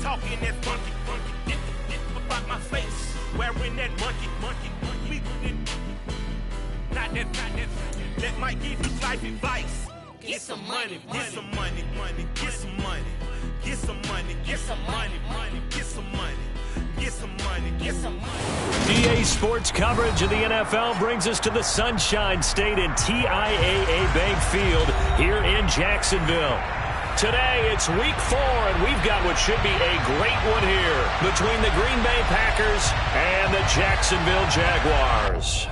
talking that funky, about my face, wearing that monkey, not that, that might give you life advice. Get some money, get some money, get some money, get some money, get some money, get some money. Get some money, get some money. EA Sports coverage of the NFL brings us to the Sunshine State and TIAA Bank Field here in Jacksonville. Today, it's week 4, and we've got what should be a great one here between the Green Bay Packers and the Jacksonville Jaguars.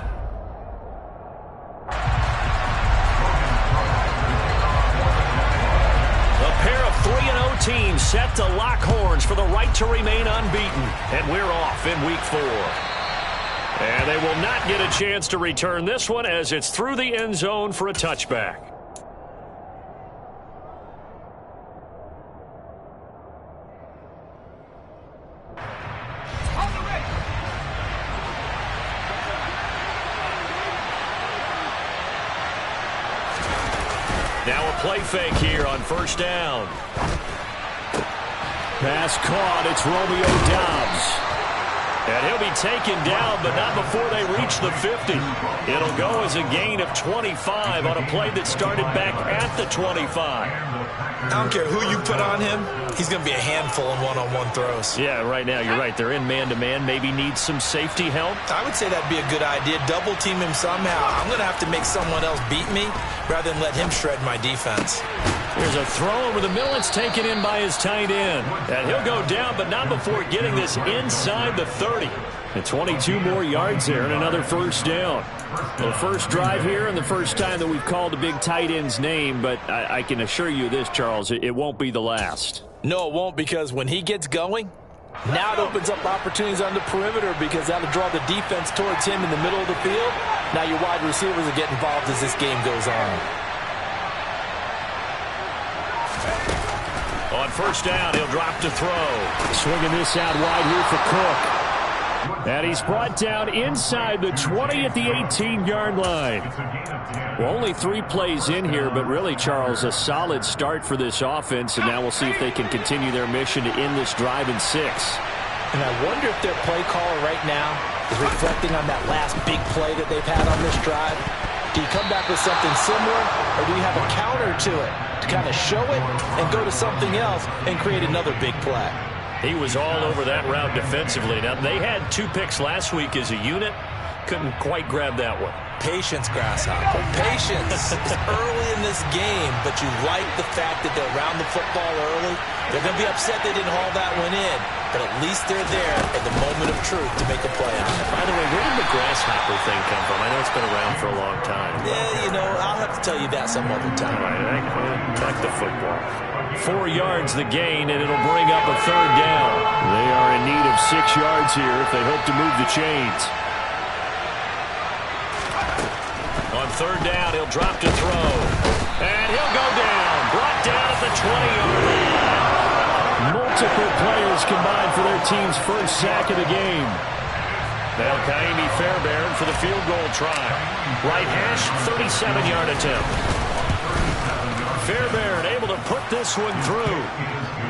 A pair of 3-0 teams set to lock horns for the right to remain unbeaten, and we're off in week 4. And they will not get a chance to return this one as it's through the end zone for a touchback. Now a play fake here on first down. Pass caught. It's Romeo Doubs. And he'll be taken down, but not before they reach the 50. It'll go as a gain of 25 on a play that started back at the 25. I don't care who you put on him. He's going to be a handful in one-on-one throws. Yeah, right now, you're right. They're in man-to-man. Maybe needs some safety help. I would say that'd be a good idea. Double team him somehow. I'm going to have to make someone else beat me rather than let him shred my defense. Here's a throw over the middle. It's taken in by his tight end. And he'll go down, but not before getting this inside the 30. And 22 more yards there and another first down. The first drive here and the first time that we've called a big tight end's name, but I can assure you this, Charles, it won't be the last. No, it won't, because when he gets going, now it opens up opportunities on the perimeter because that'll draw the defense towards him in the middle of the field. Now your wide receivers will get involved as this game goes on. On first down, he'll drop to throw. Swinging this out wide here for Cook. And he's brought down inside the 20 at the 18-yard line. Well, only 3 plays in here, but really, Charles, a solid start for this offense. And now we'll see if they can continue their mission to end this drive in 6. And I wonder if their play caller right now is reflecting on that last big play that they've had on this drive. Do you come back with something similar, or do you have a counter to it to kind of show it and go to something else and create another big play? He was all over that route defensively. Now, they had 2 picks last week as a unit. Couldn't quite grab that one. Patience, Grasshopper. Patience. It's early in this game, but you like the fact that they're around the football early. They're going to be upset they didn't haul that one in, but at least they're there at the moment of truth to make a play on it. By the way, where did the Grasshopper thing come from? I know it's been around for a long time. Yeah, you know, I'll have to tell you that some other time. All right, back to football. 4 yards the gain, and it'll bring up a third down. They are in need of 6 yards here if they hope to move the chains. On third down, he'll drop to throw. And he'll go down. Brought down at the 20-yard line. Multiple players combined for their team's first sack of the game. Now Kaimi Fairbairn for the field goal try. Right hash, 37-yard attempt. Fairbairn able to put this one through.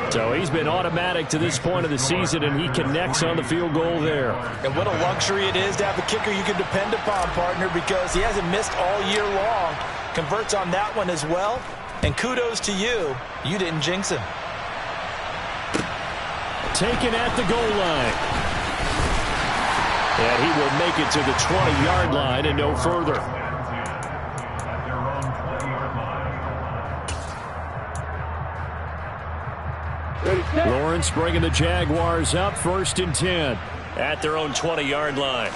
So he's been automatic to this point of the season, and he connects on the field goal there. And what a luxury it is to have a kicker you can depend upon, partner, because he hasn't missed all year long. Converts on that one as well. And kudos to you. You didn't jinx him. Taken at the goal line. And he will make it to the 20-yard line and no further. Lawrence bringing the Jaguars up, 1st and 10 at their own 20-yard line.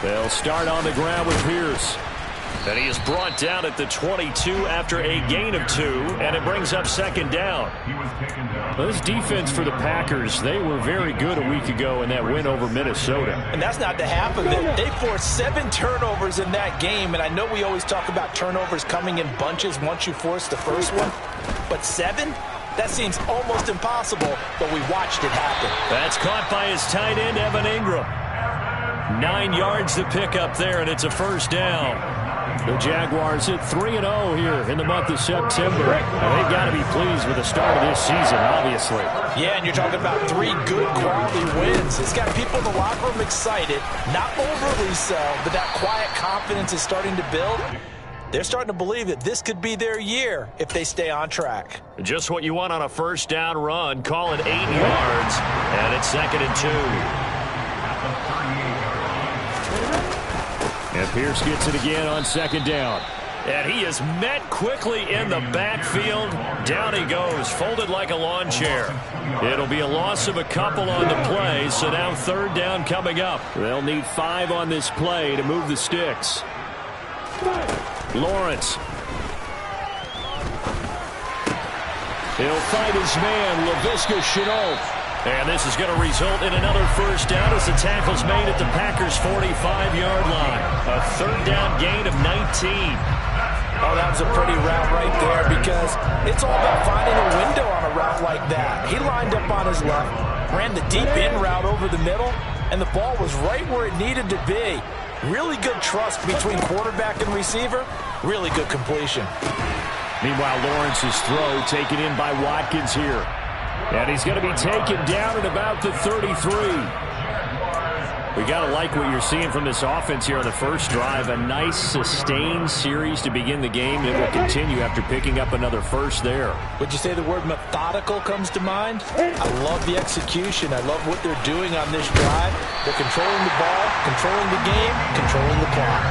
They'll start on the ground with Pierce. And he is brought down at the 22 after a gain of 2, and it brings up 2nd down. Well, this defense for the Packers, they were very good a week ago in that win over Minnesota. And that's not the half of it. They forced 7 turnovers in that game, and I know we always talk about turnovers coming in bunches once you force the first one, but 7? That seems almost impossible, but we watched it happen. That's caught by his tight end, Evan Ingram. 9 yards to pick up there, and it's a first down. The Jaguars hit 3-0 here in the month of September. And they've got to be pleased with the start of this season, obviously. Yeah, and you're talking about 3 good quality wins. It's got people in the locker room excited, not overly so, but that quiet confidence is starting to build. They're starting to believe that this could be their year if they stay on track. Just what you want on a first down run. Call it 8 yards, and it's 2nd and 2. And Pierce gets it again on 2nd down. And he is met quickly in the backfield. Down he goes, folded like a lawn chair. It'll be a loss of a couple on the play, so now 3rd down coming up. They'll need 5 on this play to move the sticks. Lawrence. He'll fight his man, Laviska Shenault. And this is going to result in another first down as the tackle's made at the Packers' 45-yard line. A 3rd down gain of 19. Oh, that was a pretty route right there because it's all about finding a window on a route like that. He lined up on his left, ran the deep in route over the middle, and the ball was right where it needed to be. Really good trust between quarterback and receiver. Really good completion. Meanwhile, Lawrence's throw taken in by Watkins here. And he's going to be taken down at about the 33. We got to like what you're seeing from this offense here on the first drive. A nice sustained series to begin the game. It will continue after picking up another first there. Would you say the word methodical comes to mind? I love the execution. I love what they're doing on this drive. They're controlling the ball, controlling the game, controlling the clock.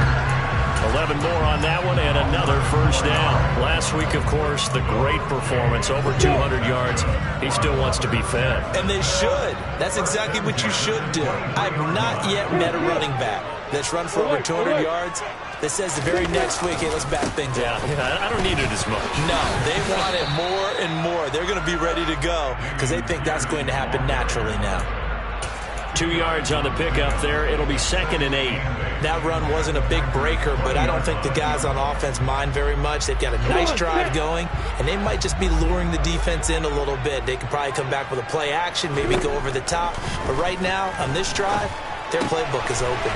11 more on that one and another first down. Last week, of course, the great performance, over 200 yards. He still wants to be fed. And they should. That's exactly what you should do. I've not yet met a running back that's run for over 200 yards that says the very next week, hey, let's back things up. Yeah, I don't need it as much. No, they want it more and more. They're going to be ready to go because they think that's going to happen naturally now. 2 yards on the pickup there. It'll be 2nd and 8. That run wasn't a big breaker, but I don't think the guys on offense mind very much. They've got a nice drive going, and they might just be luring the defense in a little bit. They could probably come back with a play action, maybe go over the top. But right now, on this drive, their playbook is open.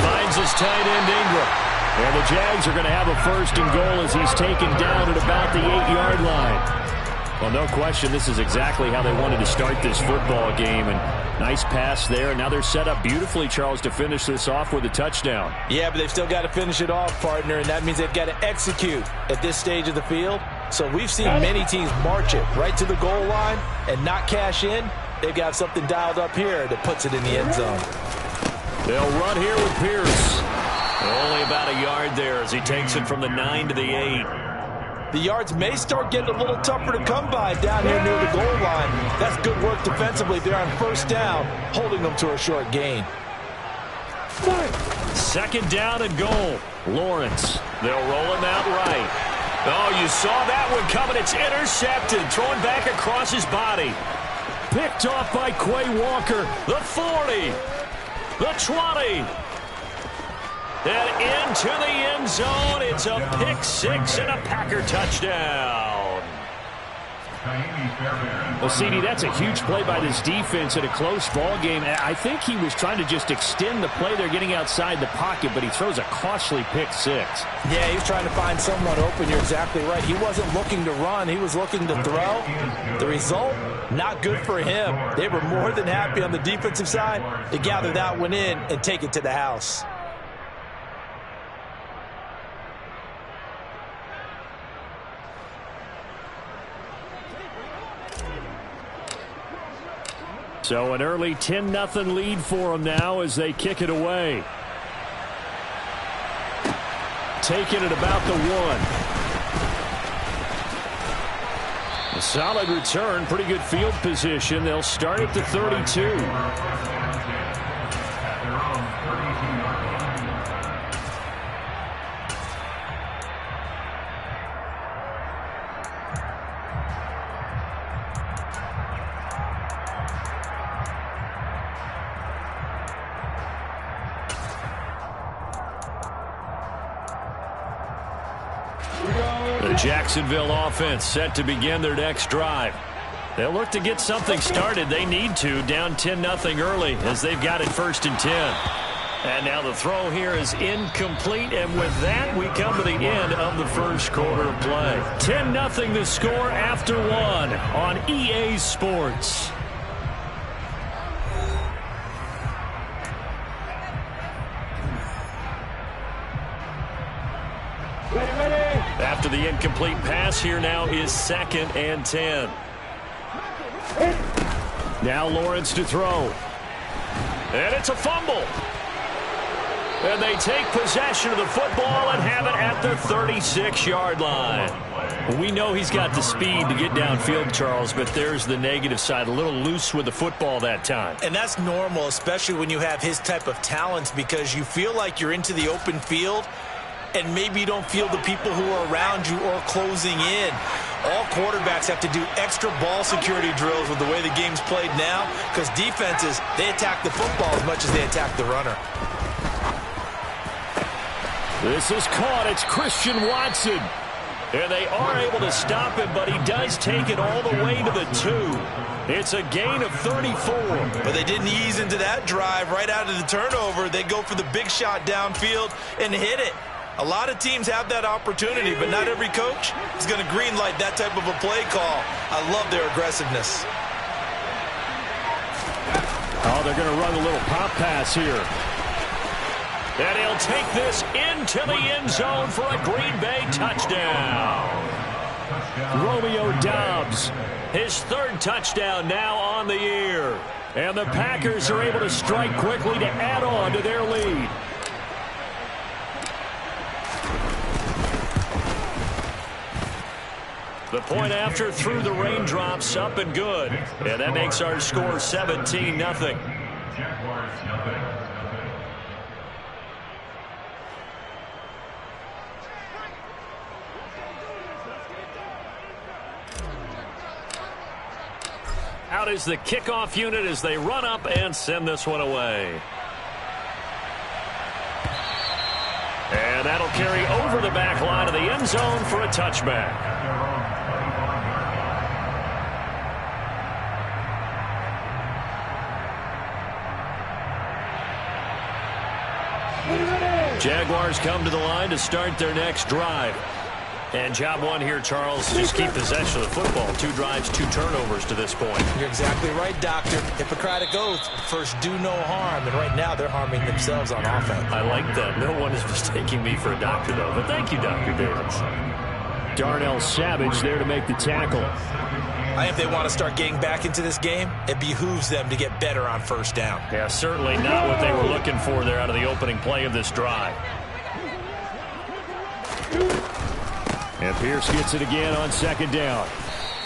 Finds his tight end, Ingram. And the Jags are going to have a 1st and goal as he's taken down at about the 8-yard line. Well, no question, this is exactly how they wanted to start this football game. And nice pass there. Now they're set up beautifully, Charles, to finish this off with a touchdown. Yeah, but they've still got to finish it off, partner, and that means they've got to execute at this stage of the field. So we've seen many teams march it right to the goal line and not cash in. They've got something dialed up here that puts it in the end zone. They'll run here with Pierce. Only about a yard there as he takes it from the 9 to the 8. The yards may start getting a little tougher to come by down here near the goal line. That's good work defensively there on 1st down, holding them to a short gain. 2nd down and goal. Lawrence. They'll roll him out right. Oh, you saw that one coming. It's intercepted. Thrown back across his body. Picked off by Quay Walker. The 40. The 20. And into the end zone. It's a pick 6 and a Packer touchdown. Well, CD, that's a huge play by this defense in a close ball game. I think he was trying to just extend the play. They're getting outside the pocket, but he throws a costly pick 6. Yeah, he was trying to find someone open. You're exactly right. He wasn't looking to run. He was looking to throw. The result, not good for him. They were more than happy on the defensive side to gather that one in and take it to the house. So an early 10-0 lead for them now as they kick it away. Taking it about the 1. A solid return, pretty good field position. They'll start at the 32. The Jacksonville offense set to begin their next drive. They'll look to get something started. They need to, down 10-0 early as they've got it 1st and 10. And now the throw here is incomplete, and with that, we come to the end of the first quarter of play. 10-0 the score after one on EA Sports. After the incomplete pass, here now is 2nd and 10. Now Lawrence to throw. And it's a fumble. And they take possession of the football and have it at the 36-yard line. We know he's got the speed to get downfield, Charles, but there's the negative side. A little loose with the football that time. And that's normal, especially when you have his type of talents, because you feel like you're into the open field and maybe you don't feel the people who are around you or closing in. All quarterbacks have to do extra ball security drills with the way the game's played now, because defenses, they attack the football as much as they attack the runner. This is caught. It's Christian Watson. And they are able to stop him, but he does take it all the way to the 2. It's a gain of 34. But they didn't ease into that drive right out of the turnover. They go for the big shot downfield and hit it. A lot of teams have that opportunity, but not every coach is going to greenlight that type of a play call. I love their aggressiveness. Oh, they're going to run a little pop pass here. And he'll take this into the end zone for a Green Bay touchdown. Romeo Doubs, his 3rd touchdown now on the year. And the Packers are able to strike quickly to add on to their lead. The point after through the raindrops, up and good. And that makes our score 17-0. Out is the kickoff unit as they run up and send this one away. And that'll carry over the back line of the end zone for a touchback. Jaguars come to the line to start their next drive. And job one here, Charles, just keep possession of the football. 2 drives, 2 turnovers to this point. You're exactly right, Doctor. Hippocratic oath, first do no harm. And right now they're harming themselves on offense. I like that. No one is mistaking me for a doctor, though. But thank you, Dr. Davis. Darnell Savage there to make the tackle. I think if they want to start getting back into this game, it behooves them to get better on first down. Yeah, certainly not what they were looking for there out of the opening play of this drive. And Pierce gets it again on 2nd down.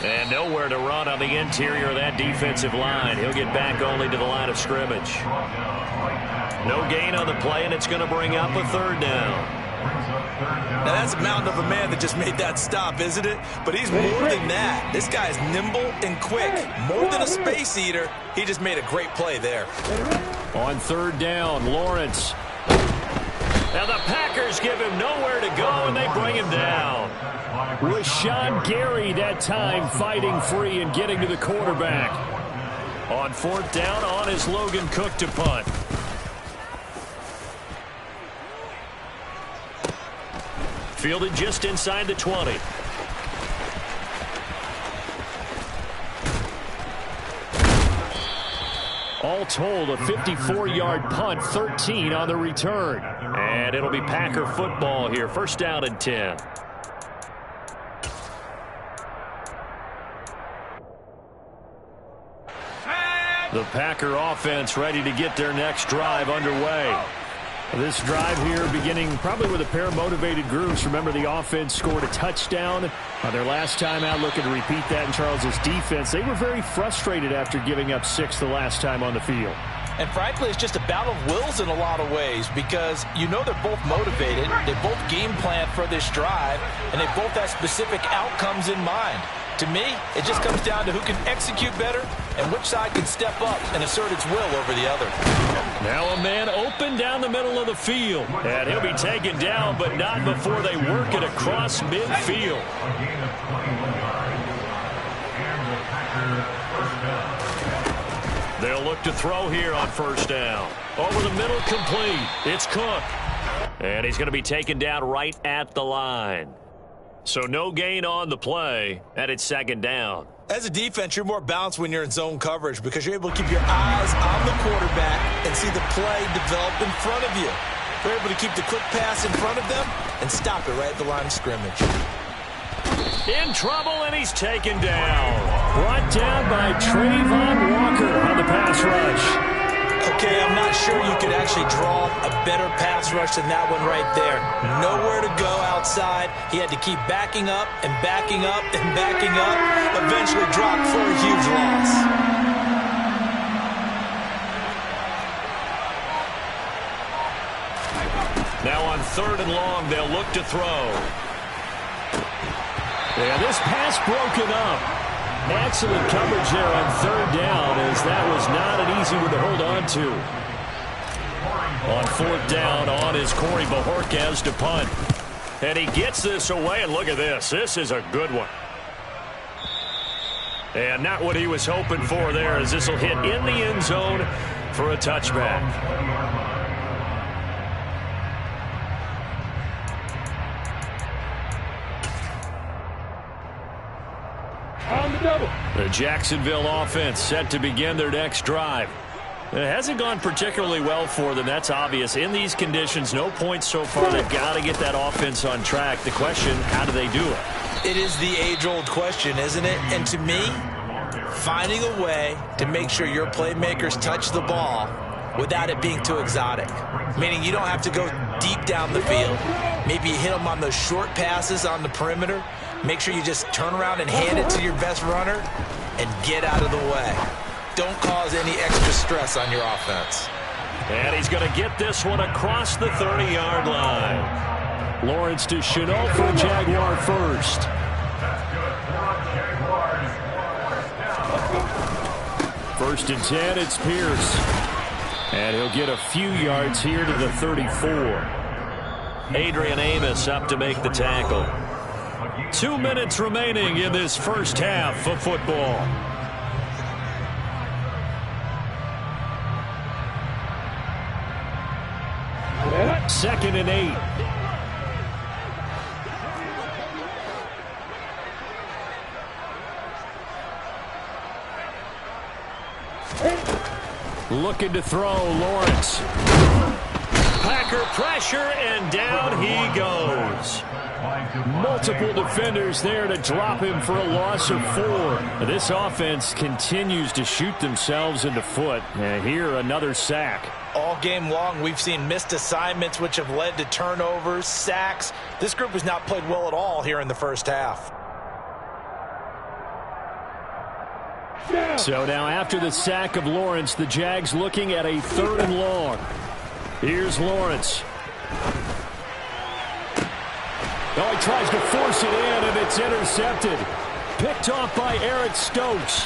And nowhere to run on the interior of that defensive line. He'll get back only to the line of scrimmage. No gain on the play, and it's going to bring up a 3rd down. Now that's a mountain of a man that just made that stop, isn't it? But he's more than that. This guy is nimble and quick. More than a space eater. He just made a great play there. On 3rd down, Lawrence. Now the Packers give him nowhere to go, and they bring him down. Rashawn Gary that time fighting free and getting to the quarterback. On 4th down, on is Logan Cook to punt. Fielded just inside the 20. All told, a 54-yard punt, 13 on the return. And it'll be Packer football here. 1st down and 10. The Packer offense ready to get their next drive underway. This drive here beginning probably with a pair of motivated groups. Remember, the offense scored a touchdown their last time out, looking to repeat that in Charles's defense. They were very frustrated after giving up 6 the last time on the field. And frankly, it's just a battle of wills in a lot of ways, because you know they're both motivated, they both game plan for this drive, and they both have specific outcomes in mind. To me, it just comes down to who can execute better and which side can step up and assert its will over the other. Now a man open down the middle of the field. And he'll be taken down, but not before they work it across midfield. They'll look to throw here on first down. Over the middle, complete. It's Cook. And he's going to be taken down right at the line. So no gain on the play, and it's second down. As a defense, you're more balanced when you're in zone coverage because you're able to keep your eyes on the quarterback and see the play develop in front of you. You're able to keep the quick pass in front of them and stop it right at the line of scrimmage. In trouble, and he's taken down. Brought down by Trayvon Walker on the pass rush. Okay, I'm not sure you could actually draw a better pass rush than that one right there. Nowhere to go outside. He had to keep backing up and backing up and backing up. Eventually dropped for a huge loss. Now on 3rd and long, they'll look to throw. Yeah, this pass broken up. Excellent coverage there on 3rd down, as that was not an easy one to hold on to. On 4th down, on is Corey Bojorquez to punt. And he gets this away, and look at this. This is a good one. And not what he was hoping for there, as this will hit in the end zone for a touchback. On the double. The Jacksonville offense set to begin their next drive. It hasn't gone particularly well for them. That's obvious. In these conditions, no points so far. They've got to get that offense on track. The question, how do they do it? It is the age-old question, isn't it? And to me, finding a way to make sure your playmakers touch the ball without it being too exotic. Meaning you don't have to go deep down the field. Maybe you hit them on those short passes on the perimeter. Make sure you just turn around and hand it to your best runner and get out of the way. Don't cause any extra stress on your offense. And he's going to get this one across the 30-yard line. Lawrence to Shenault for Jaguar first. First and 10, it's Pierce. And he'll get a few yards here to the 34. Adrian Amos up to make the tackle. 2 minutes remaining in this first half of football. Second and 8. Looking to throw, Lawrence. Packer pressure, and down he goes. Multiple defenders there to drop him for a loss of 4. This offense continues to shoot themselves in the foot. And here, another sack. All game long, we've seen missed assignments, which have led to turnovers, sacks. This group has not played well at all here in the first half. So now after the sack of Lawrence, the Jags looking at a 3rd and long. Here's Lawrence. Oh, he tries to force it in, and it's intercepted. Picked off by Eric Stokes.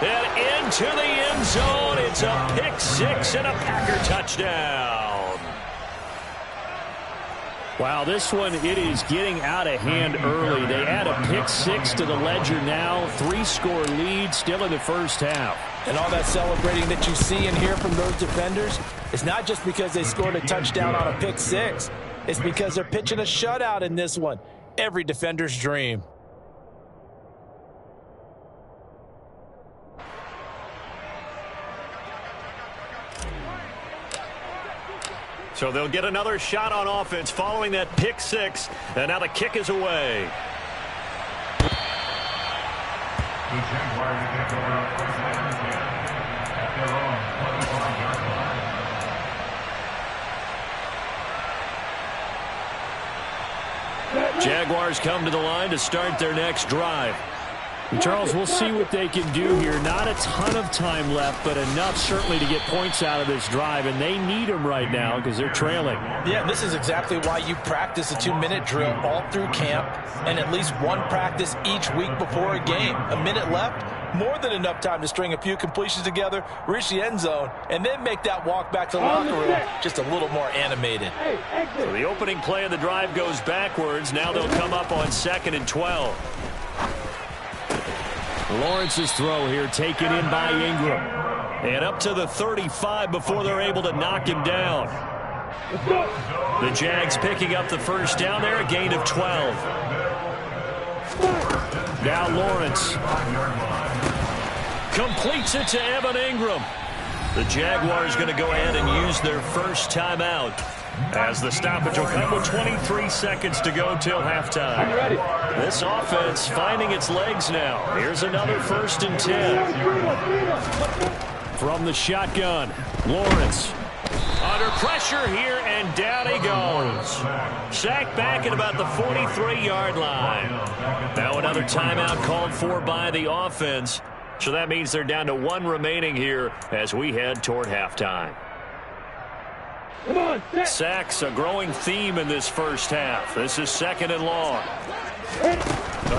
And into the end zone. It's a pick 6 and a Packer touchdown. Wow, this one, it is getting out of hand early. They add a pick 6 to the ledger now. 3-score lead still in the first half. And all that celebrating that you see and hear from those defenders, it's not just because they scored a touchdown on a pick 6. It's because they're pitching a shutout in this one. Every defender's dream. So they'll get another shot on offense following that pick 6. And now the kick is away. Jaguars come to the line to start their next drive. And Charles, we'll see what they can do here. Not a ton of time left, but enough certainly to get points out of this drive, and they need them right now because they're trailing. Yeah, this is exactly why you practice a 2-minute drill all through camp and at least one practice each week before a game. A minute left, more than enough time to string a few completions together, reach the end zone, and then make that walk back to the locker room just a little more animated. So the opening play of the drive goes backwards. Now they'll come up on 2nd and 12. Lawrence's throw here taken in by Ingram. And up to the 35 before they're able to knock him down. The Jags picking up the first down there, a gain of 12. Now Lawrence completes it to Evan Ingram. The Jaguars going to go ahead and use their first timeout as the stoppage will come with 23 seconds to go till halftime. This offense finding its legs now. Here's another 1st and 10. From the shotgun, Lawrence under pressure here, and down he goes. Sacked back at about the 43-yard line. Now another timeout called for by the offense. So that means they're down to 1 remaining here as we head toward halftime. Sacks a growing theme in this first half. This is 2nd and long.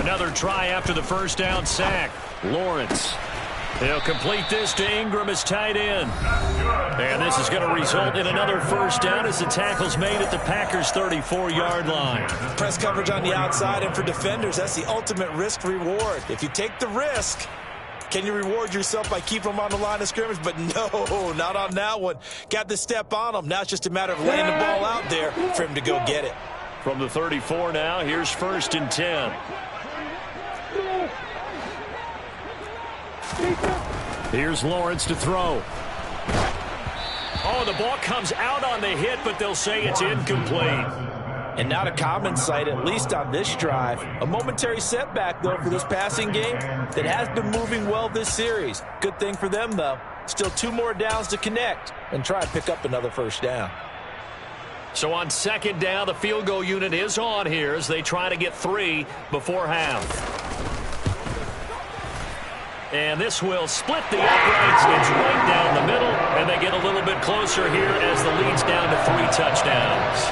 Another try after the first down sack. Lawrence. He'll complete this to Ingram as tight end. And this is going to result in another first down as the tackle's made at the Packers' 34-yard line. Press coverage on the outside, and for defenders, that's the ultimate risk-reward. If you take the risk, can you reward yourself by keeping them on the line of scrimmage? But no, not on that one. Got the step on him. Now it's just a matter of laying the ball out there for him to go get it. From the 34 now, here's 1st and 10. Here's Lawrence to throw. Oh, the ball comes out on the hit, but they'll say it's incomplete. And not a common sight, at least on this drive. A momentary setback, though, for this passing game that has been moving well this series. Good thing for them, though. Still 2 more downs to connect and try and pick up another first down. So on 2nd down, the field goal unit is on here as they try to get 3 before half. And this will split the uprights. It's right down the middle, and they get a little bit closer here as the lead's down to 3 touchdowns.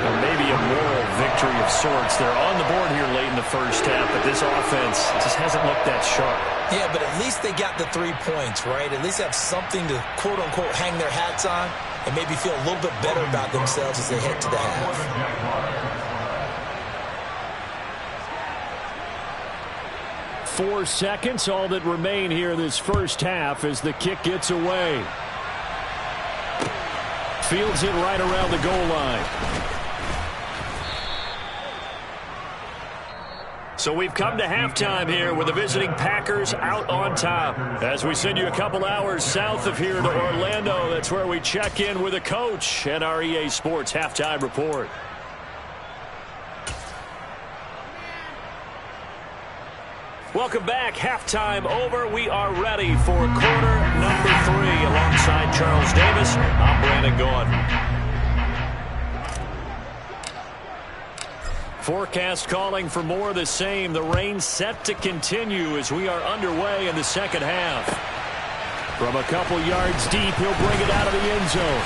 Or maybe a moral victory of sorts. They're on the board here late in the first half, but this offense just hasn't looked that sharp. Yeah, but at least they got the 3 points, right? At least have something to, quote-unquote, hang their hats on and maybe feel a little bit better about themselves as they head to the half. 4 seconds, all that remain here in this first half as the kick gets away. Fields it right around the goal line. So we've come to halftime here with the visiting Packers out on top. As we send you a couple hours south of here to Orlando, that's where we check in with the coach and our EA Sports Halftime Report. Welcome back. Halftime over. We are ready for quarter number 3. Alongside Charles Davis, I'm Brandon Gaudin. Forecast calling for more of the same. The rain set to continue as we are underway in the second half. From a couple yards deep, he'll bring it out of the end zone.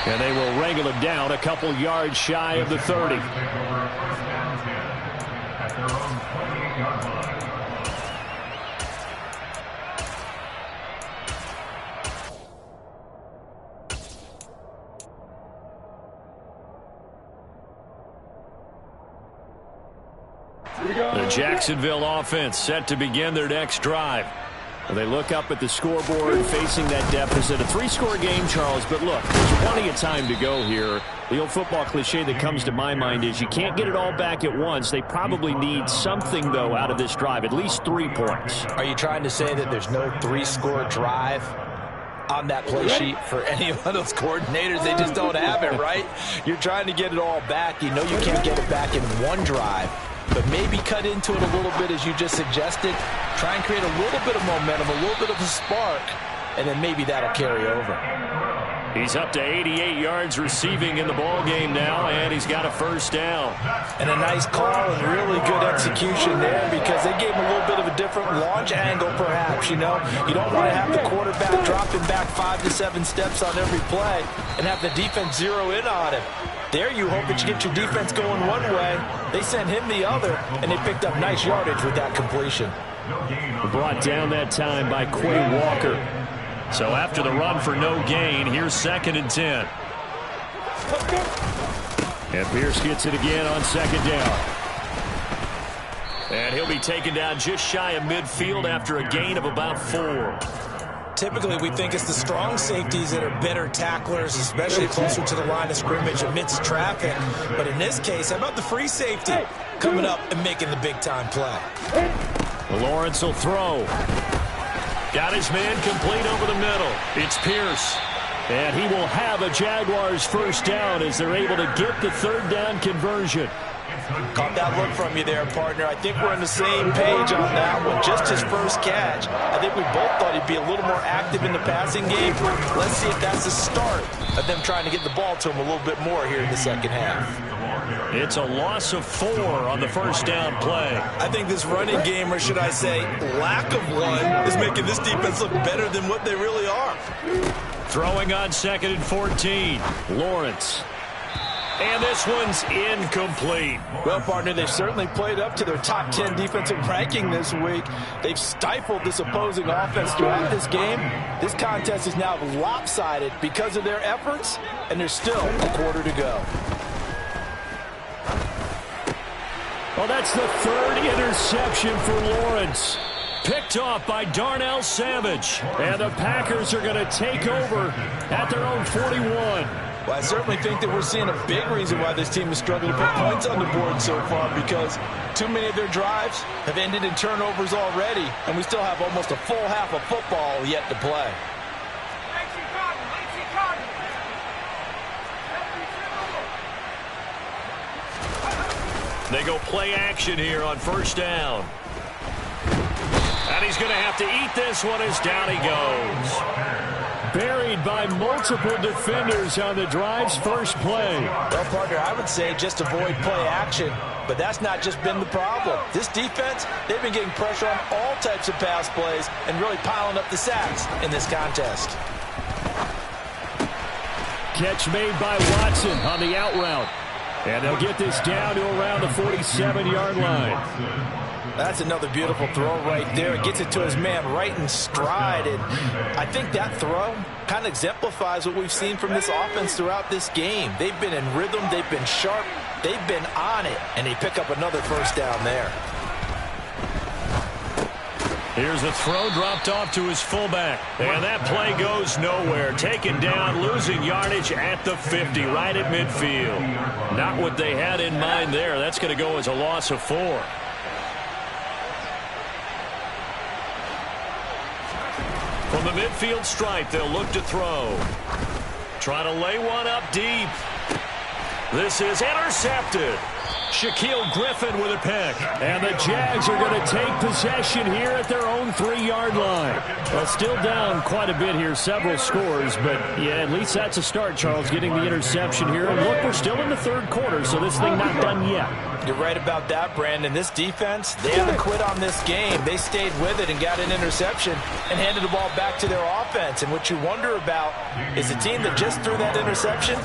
And they will wrangle him down a couple yards shy of the 30. The Jacksonville offense set to begin their next drive. They look up at the scoreboard facing that deficit. A 3-score game, Charles, but look, there's plenty of time to go here. The old football cliche that comes to my mind is you can't get it all back at once. They probably need something, though, out of this drive, at least 3 points. Are you trying to say that there's no 3-score drive on that play sheet for any of those coordinators? They just don't have it, right? You're trying to get it all back. You know you can't get it back in one drive. But maybe cut into it a little bit, as you just suggested. Try and create a little bit of momentum, a little bit of a spark, and then maybe that'll carry over. He's up to 88 yards receiving in the ball game now, and he's got a first down. And a nice call and really good execution there, because they gave him a little bit of a different launch angle, perhaps. You know, you don't want to have the quarterback dropping back 5 to 7 steps on every play and have the defense zero in on him. There you hope that you get your defense going one way. They sent him the other, and they picked up nice yardage with that completion. Brought down that time by Quay Walker. So after the run for no gain, here's 2nd and 10. And Pierce gets it again on 2nd down. And he'll be taken down just shy of midfield after a gain of about 4. Typically, we think it's the strong safeties that are better tacklers, especially closer to the line of scrimmage amidst traffic. But in this case, how about the free safety coming up and making the big-time play? Lawrence will throw. Got his man complete over the middle. It's Pierce. And he will have a Jaguars first down as they're able to get the third down conversion. Caught that look from you there, partner. I think we're on the same page on that one. Just his first catch. I think we both thought he'd be a little more active in the passing game. Let's see if that's the start of them trying to get the ball to him a little bit more here in the second half. It's a loss of 4 on the first down play. I think this running game, or should I say lack of one, is making this defense look better than what they really are. Throwing on 2nd and 14. Lawrence. And this one's incomplete. Well, partner, they've certainly played up to their top 10 defensive ranking this week. They've stifled this opposing offense throughout this game. This contest is now lopsided because of their efforts, and there's still a quarter to go. Well, that's the 3rd interception for Lawrence. Picked off by Darnell Savage. And the Packers are going to take over at their own 41. Well, I certainly think that we're seeing a big reason why this team has struggled to put points on the board so far, because too many of their drives have ended in turnovers already, and we still have almost a full half of football yet to play. They go play action here on first down. And he's going to have to eat this one as down he goes. Buried by multiple defenders on the drive's first play. Well, partner, I would say just avoid play action, but that's not just been the problem. This defense, they've been getting pressure on all types of pass plays and really piling up the sacks in this contest. Catch made by Watson on the out route. And they'll get this down to around the 47-yard line. That's another beautiful throw right there. It gets it to his man right in stride. And I think that throw kind of exemplifies what we've seen from this offense throughout this game. They've been in rhythm. They've been sharp. They've been on it. And they pick up another first down there. Here's the throw dropped off to his fullback. And that play goes nowhere. Taken down, losing yardage at the 50, right at midfield. Not what they had in mind there. That's going to go as a loss of 4. From the midfield stripe, they'll look to throw. Try to lay one up deep. This is intercepted. Shaquille Griffin with a pick. And the Jags are going to take possession here at their own 3-yard line. Well, still down quite a bit here, several scores. But, yeah, at least that's a start, Charles, getting the interception here. And look, we're still in the third quarter, so this thing not done yet. You're right about that, Brandon. This defense, they haven't quit on this game. They stayed with it and got an interception and handed the ball back to their offense. And what you wonder about is a team that just threw that interception,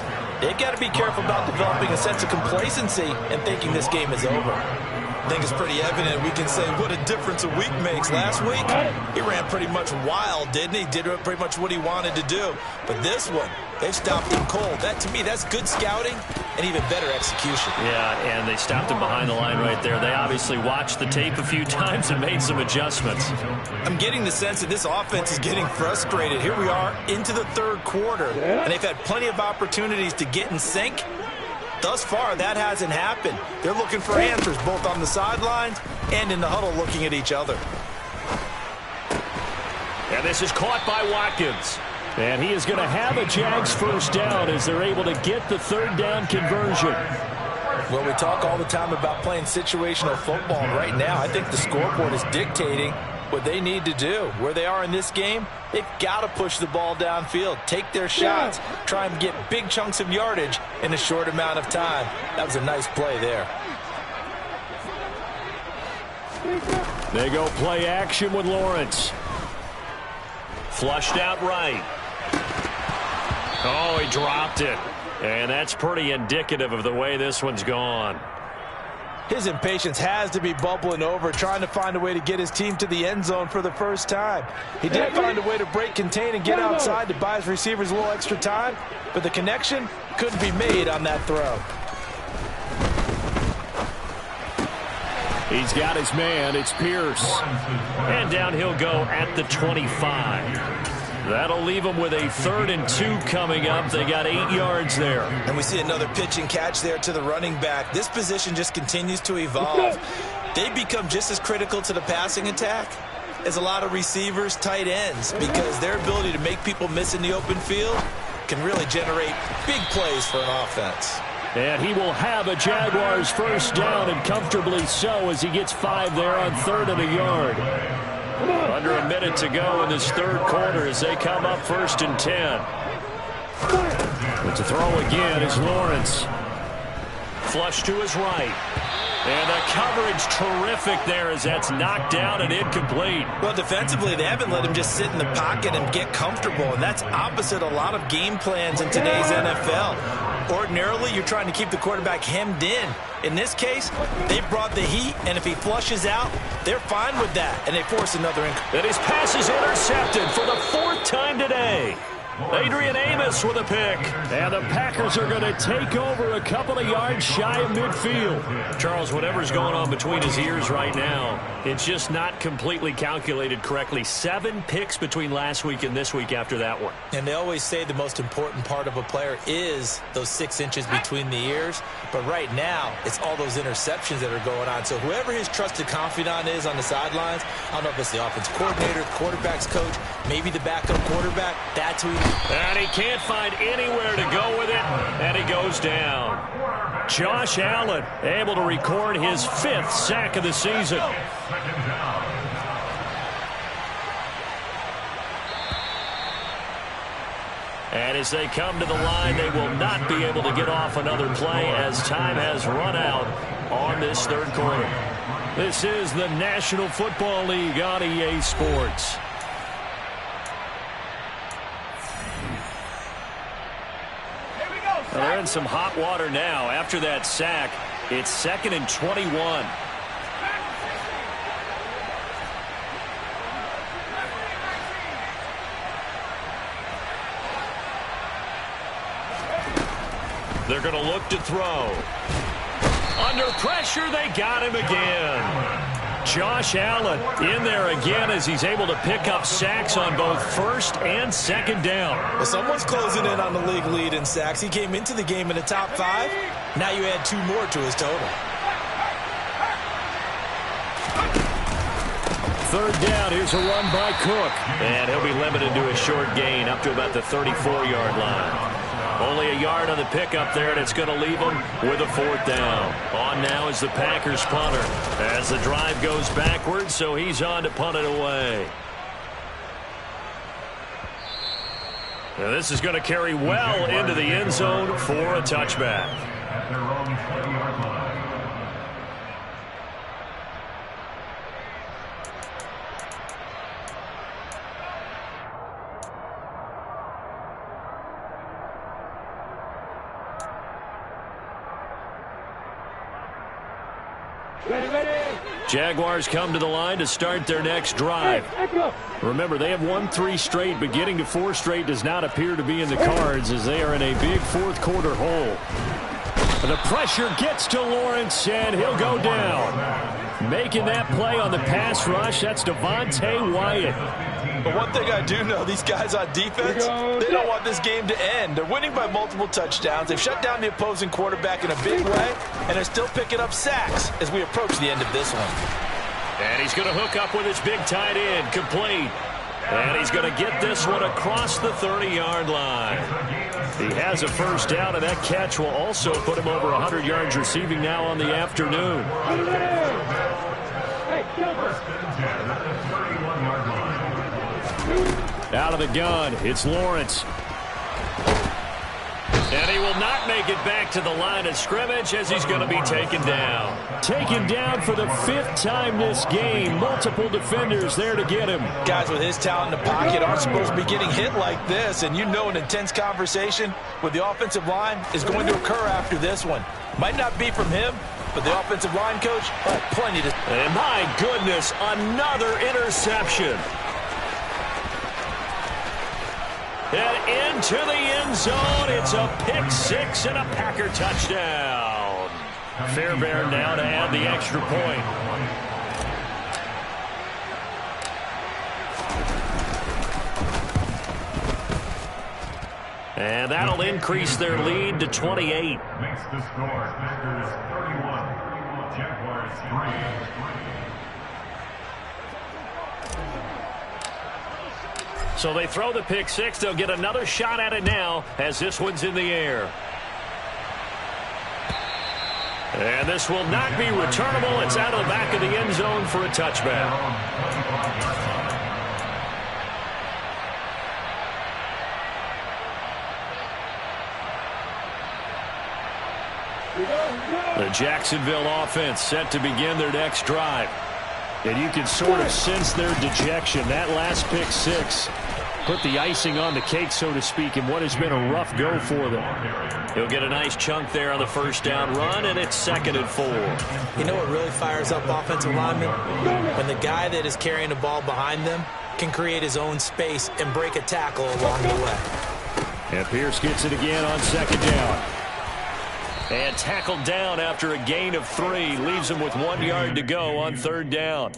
they've got to be careful about developing a sense of complacency and thinking this game is over. I think it's pretty evident. We can say what a difference a week makes. Last week, he ran pretty much wild, didn't he? Did pretty much what he wanted to do. But this one, they've stopped him cold. That, to me, that's good scouting and even better execution. Yeah, and they stopped him behind the line right there. They obviously watched the tape a few times and made some adjustments. I'm getting the sense that this offense is getting frustrated. Here we are into the third quarter, and they've had plenty of opportunities to get in sync. Thus far, that hasn't happened. They're looking for answers both on the sidelines and in the huddle looking at each other. And this is caught by Watkins. And he is going to have a Jags first down as they're able to get the third down conversion. Well, we talk all the time about playing situational football. And right now, I think the scoreboard is dictating what they need to do. Where they are in this game, they've got to push the ball downfield, take their shots, try and get big chunks of yardage in a short amount of time. That was a nice play there. They go play action with Lawrence. Flushed out right. Oh, he dropped it. And that's pretty indicative of the way this one's gone. His impatience has to be bubbling over, trying to find a way to get his team to the end zone for the first time. He did find a way to break contain and get outside to buy his receivers a little extra time, but the connection couldn't be made on that throw. He's got his man. It's Pierce. And down he'll go at the 25. That'll leave them with a 3rd and 2 coming up. They got 8 yards there. And we see another pitch and catch there to the running back. This position just continues to evolve. They become just as critical to the passing attack as a lot of receivers, tight ends, because their ability to make people miss in the open field can really generate big plays for an offense. And he will have a Jaguars first down, and comfortably so, as he gets 5 there on 3rd and a yard. Under a minute to go in this 3rd quarter as they come up 1st and 10. But to throw again is Lawrence. Flush to his right. And the coverage terrific there as that's knocked down and incomplete. Well, defensively, they haven't let him just sit in the pocket and get comfortable, and that's opposite a lot of game plans in today's NFL. Ordinarily, you're trying to keep the quarterback hemmed in. In this case, they brought the heat, and if he flushes out, they're fine with that, and they force another incomplete. And his pass is intercepted for the 4th time today. Adrian Amos with a pick. And the Packers are going to take over a couple of yards shy of midfield. Charles, whatever's going on between his ears right now, it's just not completely calculated correctly. 7 picks between last week and this week after that one. And they always say the most important part of a player is those 6 inches between the ears. But right now, it's all those interceptions that are going on. So whoever his trusted confidant is on the sidelines, I don't know if it's the offense coordinator, quarterback's coach, maybe the backup quarterback, that's who he... And he can't find anywhere to go with it, and he goes down. Josh Allen able to record his 5th sack of the season. And as they come to the line, they will not be able to get off another play as time has run out on this 3rd quarter. This is the National Football League on EA Sports. They're in some hot water now. After that sack, it's 2nd and 21. They're going to look to throw. Under pressure, they got him again. Josh Allen in there again as he's able to pick up sacks on both 1st and 2nd down. Well, someone's closing in on the league lead in sacks. He came into the game in the top 5. Now you add 2 more to his total. 3rd down, here's a run by Cook. And he'll be limited to a short gain up to about the 34-yard line. Only a yard on the pickup there, and it's going to leave them with a 4th down. On now is the Packers punter as the drive goes backwards, so he's on to punt it away. Now this is going to carry well into the end zone for a touchback. Jaguars come to the line to start their next drive. Remember, they have won 3 straight, but getting to 4 straight does not appear to be in the cards as they are in a big 4th quarter hole. The pressure gets to Lawrence, and he'll go down. Making that play on the pass rush, that's Devontae Wyatt. But one thing I do know, these guys on defense, they don't want this game to end. They're winning by multiple touchdowns. They've shut down the opposing quarterback in a big way, and they're still picking up sacks as we approach the end of this one. And he's going to hook up with his big tight end, complete. And he's going to get this one across the 30-yard line. He has a first down, and that catch will also put him over 100 yards receiving now on the afternoon. Out of the gun, it's Lawrence. And he will not make it back to the line of scrimmage as he's going to be taken down. Taken down for the 5th time this game. Multiple defenders there to get him. Guys with his talent in the pocket aren't supposed to be getting hit like this, and you know an intense conversation with the offensive line is going to occur after this one. Might not be from him, but the offensive line coach, plenty to... And my goodness, another interception. And into the end zone, it's a pick 6 and a Packer touchdown. Fairbairn now to add the extra point. And that'll increase their lead to 28. Makes the score. Packers 31, Jaguars 3. So they throw the pick six. They'll get another shot at it now as this one's in the air. And this will not be returnable. It's out of the back of the end zone for a touchback. The Jacksonville offense set to begin their next drive. And you can sort of sense their dejection. That last pick six put the icing on the cake, so to speak, in what has been a rough go for them. He'll get a nice chunk there on the first down run, and it's 2nd and 4. You know what really fires up offensive linemen? When the guy that is carrying the ball behind them can create his own space and break a tackle along the way. And Pierce gets it again on 2nd down. And tackled down after a gain of 3. Leaves him with 1 yard to go on 3rd down.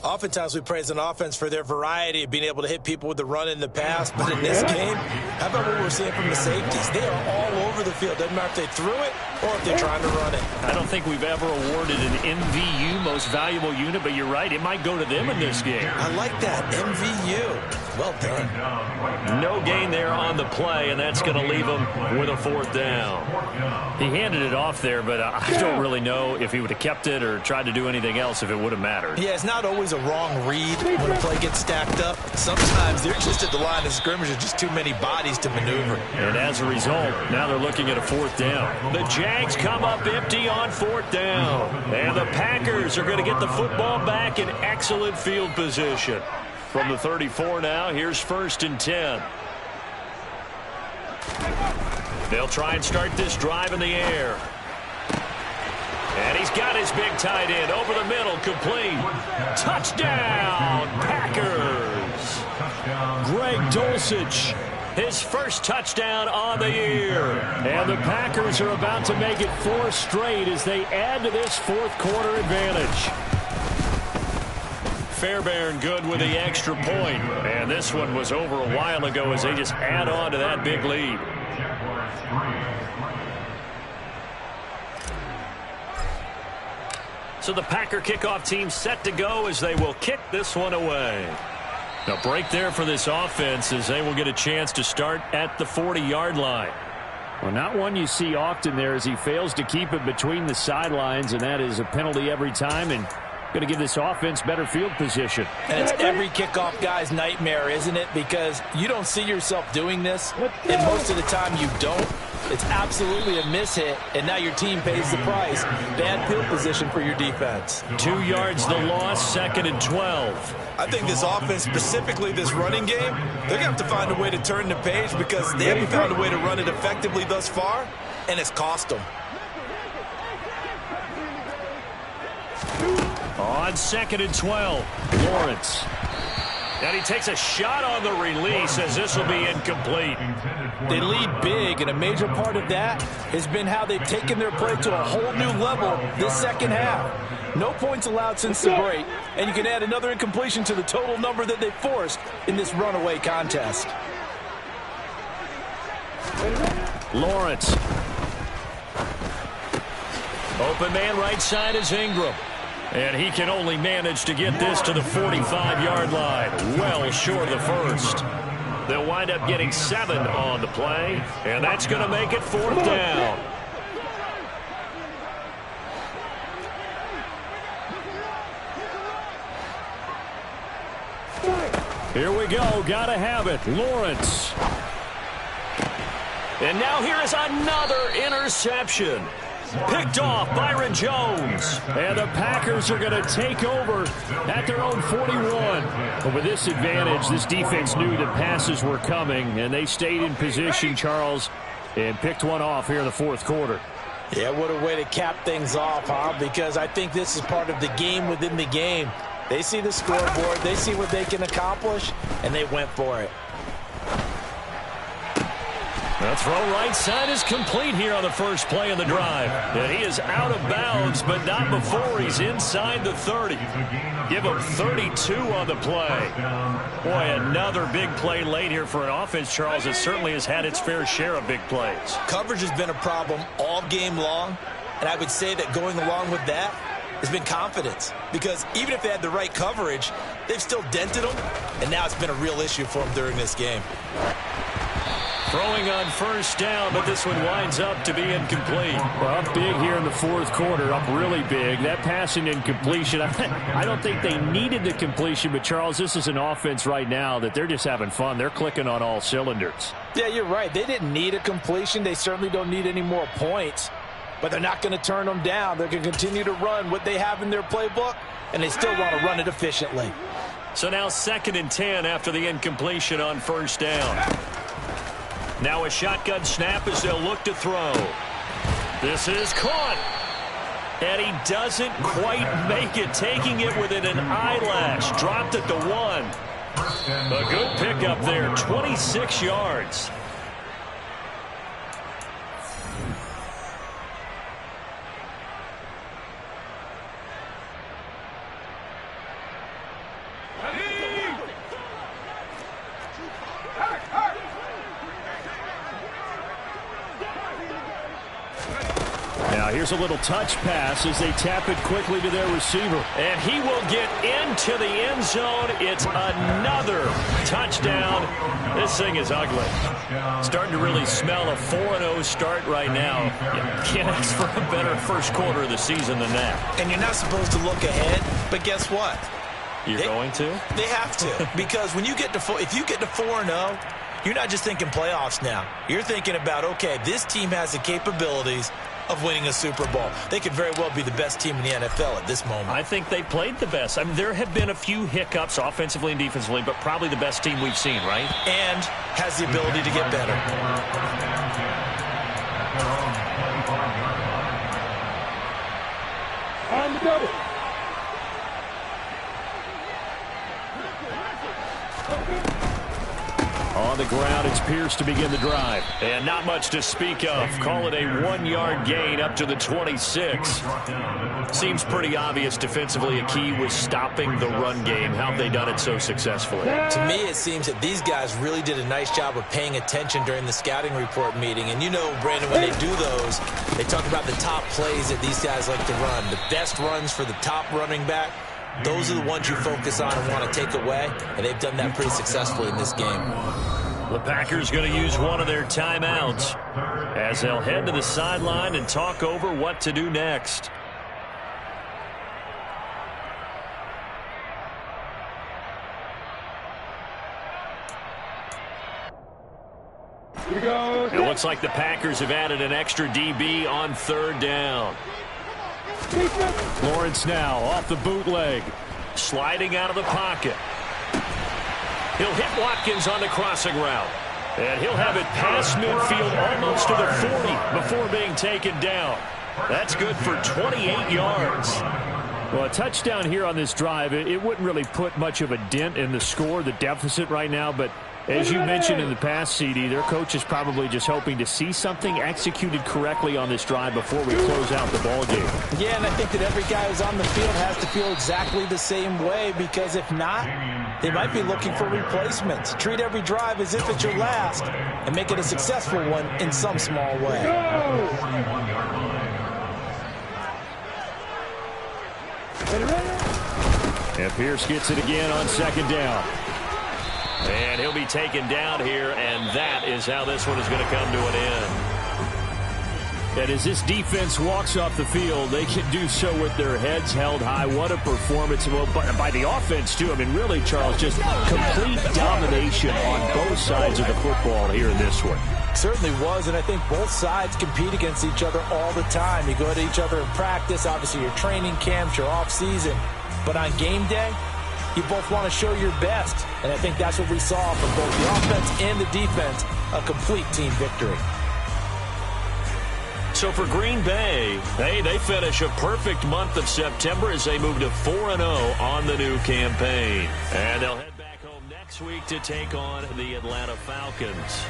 Oftentimes we praise an offense for their variety of being able to hit people with the run in the pass. But in this game, how about what we're seeing from the safeties? They are all over the field. Doesn't matter if they threw it or if they're trying to run it. I don't think we've ever awarded an MVU, most valuable unit, but you're right. It might go to them in this game. I like that. MVU. Well done. No gain there on the play, and that's going to leave him with a 4th down. He handed it off there, but I don't really know if he would have kept it or tried to do anything else if it would have mattered. Yeah, it's not always a wrong read when a play gets stacked up. Sometimes they're just at the line of scrimmage with just too many bodies to maneuver. And as a result, now they're looking at a 4th down. The Jags come up empty on 4th down. And the Packers are going to get the football back in excellent field position. From the 34 now, here's 1st and 10. They'll try and start this drive in the air. And he's got his big tight end over the middle, complete. Touchdown, Packers. Greg Dulcich, his first touchdown on the year. And the Packers are about to make it 4 straight as they add to this 4th quarter advantage. Fairbairn good with the extra point. And this one was over a while ago as they just add on to that big lead. So the Packer kickoff team set to go as they will kick this one away. A break there for this offense as they will get a chance to start at the 40-yard line. Well, not one you see often there as he fails to keep it between the sidelines, and that is a penalty every time, and going to give this offense better field position. And it's every kickoff guy's nightmare, isn't it? Because you don't see yourself doing this, and most of the time you don't. It's absolutely a mishit, and now your team pays the price. Bad field position for your defense. 2 yards the loss, 2nd and 12. I think this offense, specifically this running game, they're going to have to find a way to turn the page because they haven't found a way to run it effectively thus far, and it's cost them. On 2nd and 12, Lawrence. And he takes a shot on the release as this will be incomplete. They lead big, and a major part of that has been how they've taken their play to a whole new level this second half. No points allowed since the break, and you can add another incompletion to the total number that they forced in this runaway contest. Lawrence. Open man right side is Ingram. And he can only manage to get this to the 45-yard line. Well short of the first. They'll wind up getting 7 on the play. And that's going to make it 4th down. Here we go. Got to have it. Lawrence. And now here is another interception. Picked off Byron Jones. And the Packers are going to take over at their own 41. But with this advantage, this defense knew that passes were coming, and they stayed in position, Charles, and picked one off here in the 4th quarter. Yeah, what a way to cap things off, huh? Because I think this is part of the game within the game. They see the scoreboard, they see what they can accomplish, and they went for it. The throw right side is complete here on the first play of the drive. And he is out of bounds, but not before he's inside the 30. Give him 32 on the play. Boy, another big play late here for an offense, Charles, that certainly has had its fair share of big plays. Coverage has been a problem all game long, and I would say that going along with that has been confidence. Because even if they had the right coverage, they've still dented them, and now it's been a real issue for them during this game. Throwing on first down, but this one winds up to be incomplete. Well, up big here in the fourth quarter, up really big. That passing incompletion, I don't think they needed the completion, but Charles, this is an offense right now that they're just having fun. They're clicking on all cylinders. Yeah, you're right. They didn't need a completion. They certainly don't need any more points, but they're not going to turn them down. They're going to continue to run what they have in their playbook, and they still want to run it efficiently. So now 2nd and 10 after the incompletion on first down. Now a shotgun snap as they'll look to throw. This is caught. And he doesn't quite make it, taking it within an eyelash. Dropped at the 1. A good pickup there, 26 yards. Here's a little touch pass as they tap it quickly to their receiver. And he will get into the end zone. It's another touchdown. This thing is ugly. Starting to really smell a 4-0 start right now. You can't ask for a better first quarter of the season than that. And you're not supposed to look ahead, but guess what? You're going to? They have to. Because when you get to if you get to 4-0, you're not just thinking playoffs now. You're thinking about, okay, this team has the capabilities of winning a Super Bowl. They could very well be the best team in the NFL at this moment. I think they played the best. I mean, there have been a few hiccups offensively and defensively, but probably the best team we've seen, right? And has the ability to get better. On the double. On the ground, it's Pierce to begin the drive. And not much to speak of. Call it a 1-yard gain up to the 26. Seems pretty obvious defensively a key was stopping the run game. How have they done it so successfully? To me, it seems that these guys really did a nice job of paying attention during the scouting report meeting. And you know, Brandon, when they do those, they talk about the top plays that these guys like to run. The best runs for the top running back. Those are the ones you focus on and want to take away, and they've done that pretty successfully in this game. The Packers going to use one of their timeouts as they'll head to the sideline and talk over what to do next. It looks like the Packers have added an extra DB on 3rd down. Lawrence now off the bootleg. Sliding out of the pocket. He'll hit Watkins on the crossing route. And he'll have it past midfield almost to the 40 before being taken down. That's good for 28 yards. Well, a touchdown here on this drive, it wouldn't really put much of a dent in the score, the deficit right now, but as you mentioned in the past, CD, their coach is probably just hoping to see something executed correctly on this drive before we close out the ball game. Yeah, and I think that every guy who's on the field has to feel exactly the same way, because if not, they might be looking for replacements. Treat every drive as if it's your last and make it a successful one in some small way. And Pierce gets it again on 2nd down. And he'll be taken down here, and that is how this one is going to come to an end. And as this defense walks off the field, they can do so with their heads held high. What a performance by the offense, too. I mean, really, Charles, just complete domination on both sides of the football here in this one. Certainly was, and I think both sides compete against each other all the time. You go to each other in practice, obviously your training camps, your off-season. But on game day, you both want to show your best. And I think that's what we saw from both the offense and the defense, a complete team victory. So for Green Bay, they finish a perfect month of September as they move to 4-0 on the new campaign. And they'll head back home next week to take on the Atlanta Falcons.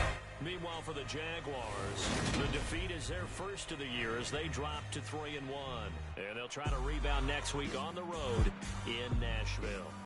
Meanwhile, for the Jaguars, the defeat is their first of the year as they drop to 3-1. And they'll try to rebound next week on the road in Nashville.